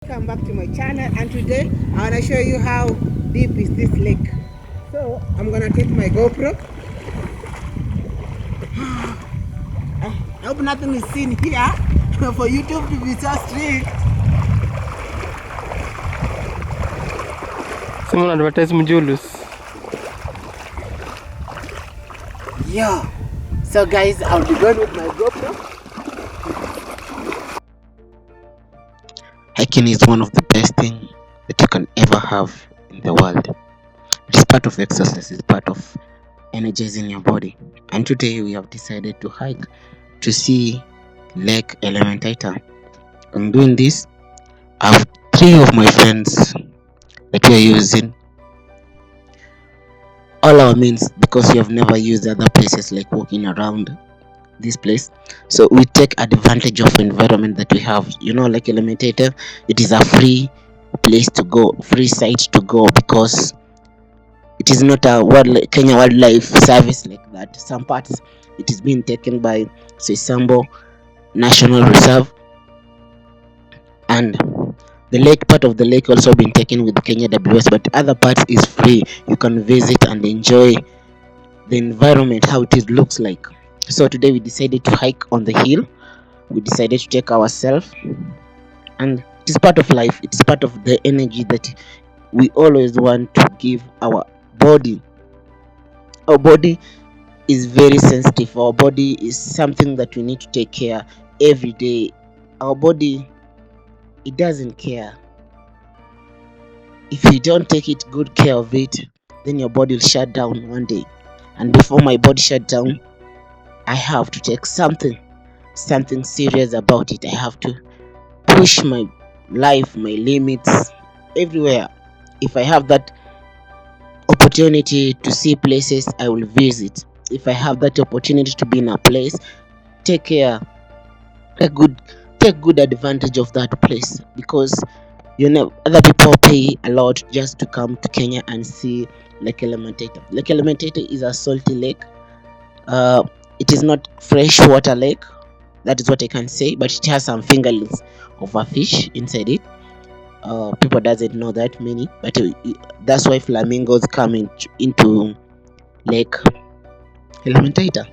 Welcome back to my channel, and today I want to show you how deep is this lake. So I'm gonna take my GoPro. I hope nothing is seen here for YouTube to be so strict. Someone advertise Mujulus. Yeah. So guys, I'll be going with my GoPro. Hiking is one of the best things that you can ever have in the world. It is part of exercise, it's part of energizing your body. And today we have decided to hike to see Lake Elementaita. I'm doing this. I have three of my friends that we are using all our means because we have never used other places like walking around this place. So we take advantage of environment that we have. Like Elementaita, it is a free place to go, free site to go because it is not a Kenya Wildlife Service like that. Some parts it is being taken by Sambo National Reserve, and the lake part of the lake also been taken with Kenya WS, but other parts is free. You can visit and enjoy the environment, how it looks like. So today we decided to hike on the hill. We decided to take ourselves, and it is part of life. It is part of the energy that we always want to give our body. Our body is very sensitive. Our body is something that we need to take care every day. Our body, it doesn't care. If you don't take it good care of it, then your body will shut down one day. And before my body shut down, I have to take something serious about it. I have to push my life, my limits everywhere. If I have that opportunity to see places, I will visit. If I have that opportunity to be in a place, take care, take good advantage of that place, because other people pay a lot just to come to Kenya and see Lake Elementaita. Lake Elementaita is a salty lake. It is not freshwater lake, that is what I can say, but it has some fingerlings of a fish inside it. People doesn't know that many, but that's why flamingos come into Lake Elementaita.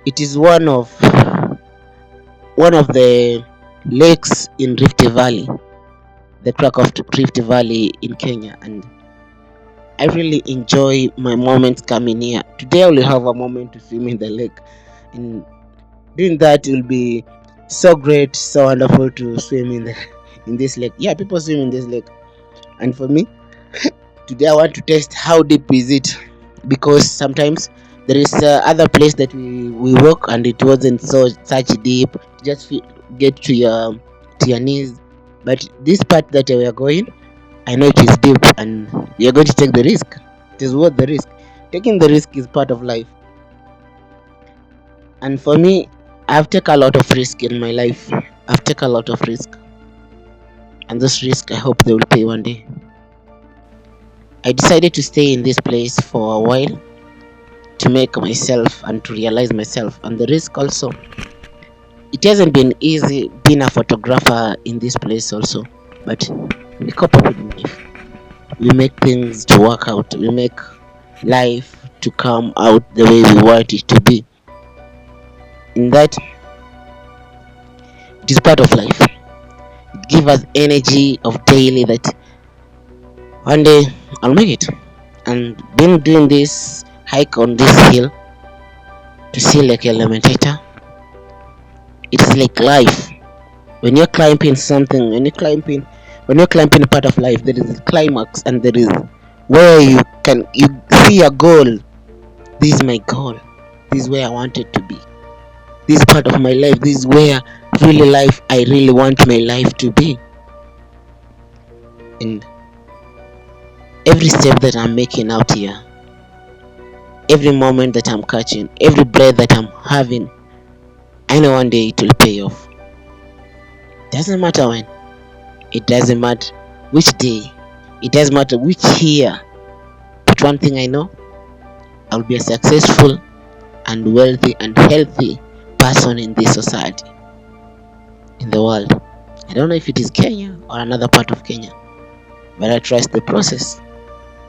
It is one of the lakes in Rift Valley, the crack of Rift Valley in Kenya, and I really enjoy my moments coming here. Today I will have a moment to swim in the lake, and doing that will be so great, so wonderful to swim in this lake. Yeah, people swim in this lake, and for me, today I want to test how deep is it, because sometimes there is other place that we walk and it wasn't such deep, just get to your knees, but this part that we are going, I know it is deep, and we are going to take the risk. It is worth the risk. Taking the risk is part of life, and for me, I've taken a lot of risk in my life. I've taken a lot of risk, and this risk I hope they will pay one day. I decided to stay in this place for a while to make myself and to realize myself, and the risk also. It hasn't been easy being a photographer in this place also, but we cope up with life. We make things to work out. We make life to come out the way we want it to be. In that, it is part of life. It gives us energy of daily that one day I'll make it. And been doing this hike on this hill to see Lake Elementaita, it is like life. When you're climbing something, when you're climbing a part of life, there is a climax, and there is where you see a goal. This is my goal. This is where I wanted to be. This part of my life, this is where I really want my life to be. And every step that I'm making out here, every moment that I'm catching, every breath that I'm having, I know one day it will pay off. Doesn't matter when, it doesn't matter which day, it doesn't matter which year, but one thing I know, I'll be a successful and wealthy and healthy person in this society, in the world. I don't know if it is Kenya or another part of Kenya, but I trust the process.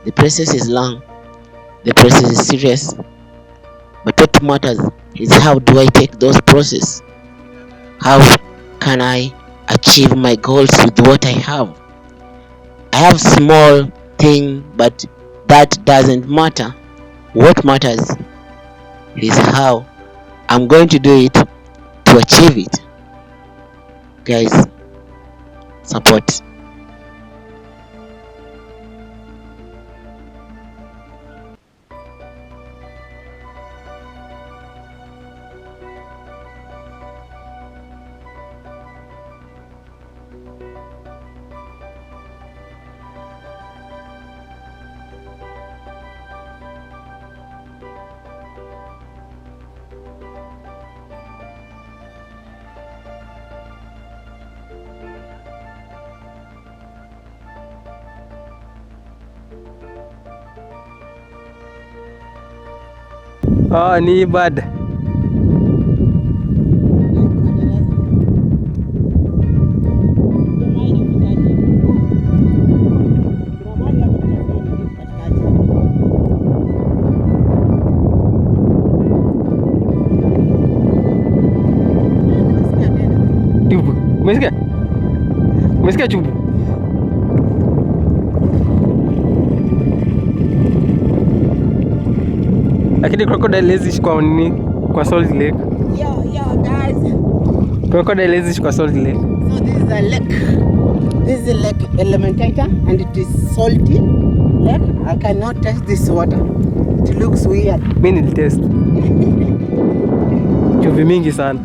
The process is long, the process is serious, but what matters is how do I take those process? How can I achieve my goals with what I have? I have small thing, but that doesn't matter. What matters is how I'm going to do it to achieve it. Guys, support. Oh, ni bad. Chubu. Umesikia? Umesikia chubu? Lakini crocodile hizi kwa nini? Kwa Salt Lake. Yo, guys. Crocodile hizi kwa Salt Lake. So this is a lake. This is a lake elementaita and it is salty lake. I cannot taste this water. It looks weird. Mimi nilitest. Chumvi mingi sana.